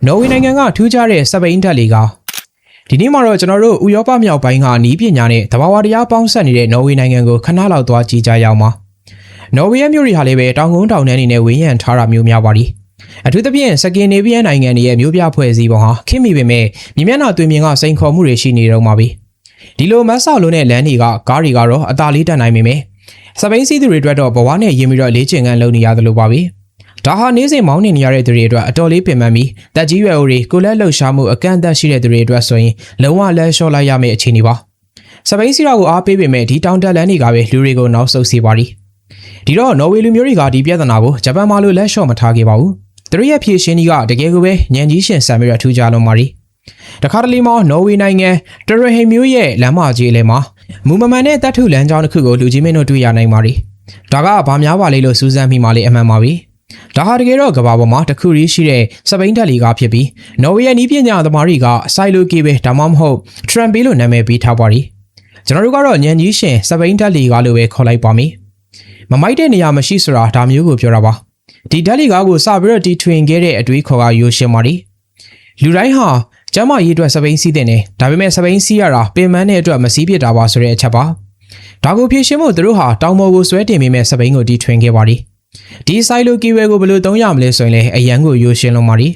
နော်ဝေနိုင်ငံကထူးခြားတဲ့စပိန်ဓာတ်လေကဒီနေ့မှာတော့ကျွန်တော်တို့ဥရောပမြောက်ပိုင်းကနီးပညာနဲ့သဘာဝတရားပေါင်းစပ်နေတဲ့နော်ဝေနိုင်ငံကိုခဏလောက်သွားကြည့်ကြရအောင်ပါနော်ဝေရဲ့မြို့တွေဟာလည်းပဲတောင်ကုန်းတောင်တန်းတွေနဲ့ဝေးရန်ထားတာမျိုးများပါလိအထူးသဖြင့်စကင်နေဗီယန်နိုင်ငံတွေရဲ့မြို့ပြဖွဲ့စည်းပုံဟာခင်မိပေမဲ့မြမျက်နှာတွင်မြင်ကစိန်ခေါ်မှုတွေရှိနေတော့မှာပြီဒီလိုမတ်ဆောက်လုံးတဲ့လမ်းတွေကကားတွေကတော့အသာလေးတက်နိုင်ပေမဲ့စပိန်စီးသူတွေအတွက်တော့ဘဝနဲ့ရင်ပြီးတော့လေ့ကျင့်ခန်းလုပ်နေရတယ်လို့ပါပဲဒါဟာနေ့စဉ်မောင်းနေရတဲ့သူတွေအတွက်အတော်လေးပင်ပန်းပြီးတက်ကြီးရွယ်အိုတွေကိုလက်လှုပ်ရှားမှုအကန့်အသတ်ရှိတဲ့သူတွေအတွက်ဆိုရင်လုံးဝလက်လျှော့လိုက်ရမယ့်အခြေအနေပါစပိန်စီးရာကိုအားပေးပေမဲ့ဒီတောင်တက်လန်းတွေကပဲလူတွေကိုနောက်ဆုတ်စေပါလိဒီတော့နော်ဝေလူမျိုးတွေကဒီပြဿနာကိုဂျပန်မှာလိုလက်လျှော့မထားခဲ့ပါဘူးသူတို့ရဲ့ဖြေရှင်းနည်းကတကယ်ကိုပဲညံကြီးရှင်ဆန်ပြီးတော့ထူးခြားလုံးပါလိတခါတလေမှာနော်ဝေနိုင်ငံတရဟိမ်မျိုးရဲ့လမ်းမကြီးလေးမှာမူမမှန်တဲ့တပ်ထုလမ်းကြောင်းတစ်ခုကိုလူကြီးမင်းတို့တွေ့ရနိုင်ပါလိဒါကဘာများပါလိလို့စူးစမ်းမိမှလေးအမှန်ပါပဲဒါဟာတကယ်တော့ကဘာပေါ်မှာတခုရီးရှိတဲ့စပိန်တက်လီကဖြစ်ပြီးနော်ဝေရဲ့နီးပညာသမားတွေကစိုက်လိုကေပဲဒါမှမဟုတ်ထရမ်ပေးလို့နာမည်ပေးထားပါလိကျွန်တော်တို့ကတော့ညံကြီးရှင်စပိန်တက်လီကလို့ပဲခေါ်လိုက်ပါမယ်မမိုက်တဲ့နေရာမရှိဆိုတာဒါမျိုးကိုပြောတာပါဒီတက်လီကားကိုစပြီးတော့တီထွင်ခဲ့တဲ့အတွေးခေါ်ကရိုးရှင်းပါလိလူတိုင်းဟာကျမ်းမာရေးအတွက်စပိန်စီးတဲ့နေဒါပေမဲ့စပိန်စီးရတာပင်မတဲ့အတွက်မစီးပြစ်တာပါဆိုတဲ့အချက်ပါဒါကိုဖြေရှင်းဖို့သူတို့ဟာတောင်ပေါ်ကိုဆွဲတင်မိမဲ့စပိန်ကိုတီထွင်ခဲ့ပါလိဒီဆိုင်လိုကီဝဲကိုဘယ်လိုသုံးရမလဲဆိုရင်လည်းအရန်ကိုရိုးရှင်းလုံးပါလိ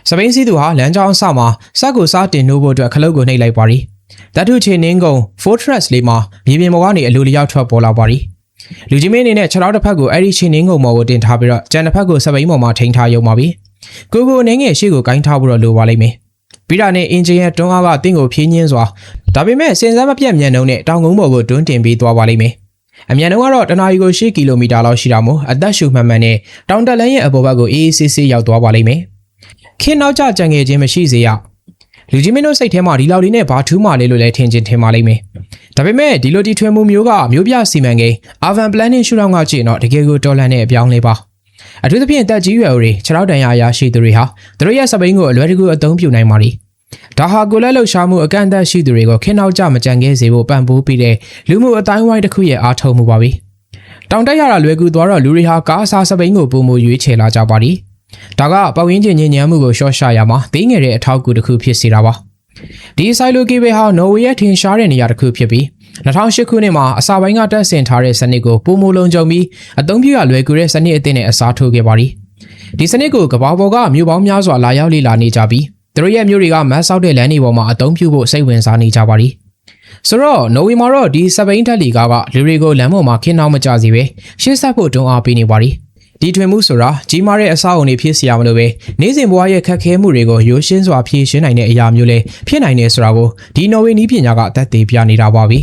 စပိန်စီးသူဟာလမ်းကြောင်းအစမှာစက်ကိုစားတင်နှိုးဖို့အတွက်ခလုတ်ကိုနှိပ်လိုက်ပါလိတတ်ထုချေနှင်းကုန်း Fortress လေးမှာမြေပြင်ပေါ်ကနေအလိုလျောက်ထွက်ပေါ်လာပါလိလူကြီးမင်းအနေနဲ့ခြေထောက်တစ်ဖက်ကိုအဲ့ဒီချေနှင်းကုန်းပေါ်ကိုတင်ထားပြီးတော့ကြံတစ်ဖက်ကိုစပိန်ပေါ်မှာထိန်းထားရုံပါပြီကိုအနေငယ်ရှေ့ကိုကိုင်းထားဖို့တော့လိုပါလိမ့်မယ်ပြီးတာနဲ့အင်ဂျင်ရဲ့တွန်းအားကတင့်ကိုဖြင်းညင်းစွာဒါပေမဲ့စင်စမ်းမပြတ်မြန်နှုန်းနဲ့တောင်ကုန်းပေါ်ကိုတွန်းတင်ပြီးသွားပါလိမ့်မယ်အမြန်နှုန်းကတော့တနာရီကို10ကီလိုမီတာလောက်ရှိတာမို့အသက်ရှူမှန်မှန်နဲ့တောင်တက်လန်းရဲ့အပေါ်ဘက်ကိုအေးအေးဆေးဆေးရောက်သွားပါလိမ့်မယ်ခင်းနောက်ကျကြံငယ်ခြင်းမရှိစေရလူကြီးမင်းတို့စိတ်ထဲမှာဒီလောက်လေးနဲ့ဘာထူးမှလဲလို့လည်းထင်ပါလိမ့်မယ်ဒါပေမဲ့ဒီလိုတီထွင်မှုမျိုးကမျိုးပြစီမံကိန်း Urban Planning ရှုထောင့်ကကြည့်တော့တကယ်ကိုတော်လှန်တဲ့အပြောင်းလဲပါအထူးသဖြင့်တက်ကြီးရွယ်တွေခြေထောက်တန်ရာရှိသူတွေဟာသူတို့ရဲ့စပိန်ကိုအလွယ်တကူအသုံးပြုနိုင်ပါလိဒါဟာကိုလက်လှုပ်ရှားမှုအကန့်အသတ်ရှိသူတွေကိုခင်းနောက်ကျမကြံခဲ့စေဖို့ပံ့ပိုးပေးတဲ့လူမှုအတိုင်းဝိုင်းတစ်ခုရဲ့အားထုတ်မှုပါပဲတောင်တက်ရတာလွယ်ကူသွားတော့လူတွေဟာကားအစားစပိန်ကိုပုံမရွေးချယ်လာကြပါလိဒါကပတ်ဝန်းကျင်ညဉ့်ညမ်းမှုကိုရှော့ချရမှာသိငယ်တဲ့အထောက်အကူတစ်ခုဖြစ်စေတာပါဒီဆိုင်လိုကေဘေဟာနော်ဝေရဲ့ထင်ရှားတဲ့နေရာတစ်ခုဖြစ်ပြီး2008ခုနှစ်မှာအစာပိုင်းကတက်ဆင်ထားတဲ့စနစ်ကိုပုံမလုံးကြုံပြီးအသုံးပြုရလွယ်ကူတဲ့စနစ်အသစ်နဲ့အစားထိုးခဲ့ပါလိဒီစနစ်ကိုကဘာပေါ်ကမြို့ပေါင်းများစွာလာရောက်လေ့လာနေကြပြီးသူတို့ရဲ့မြို့တွေကမတ်ဆောက်တဲ့လမ်းတွေပေါ်မှာအသုံးပြုဖို့စိတ်ဝင်စားနေကြပါလိဆိုတော့နော်ဝေမှာတော့ဒီစပိန်တက်လီကားကလူတွေကိုလမ်းပေါ်မှာခင်းနှောင်းမကြစီပဲရှေ့ဆက်ဖို့တွန်းအားပေးနေပါလိဒီထွင်မှုဆိုတာကြီးမားတဲ့အဆောက်အုံတွေဖြစ်စီရမလို့ပဲနေ့စဉ်ဘဝရဲ့ခက်ခဲမှုတွေကိုရိုးရှင်းစွာဖြေရှင်းနိုင်တဲ့အရာမျိုးလဲဖြစ်နိုင်တယ်ဆိုတာကိုဒီနော်ဝေနည်းပညာကသက်သေပြနေတာပါပဲ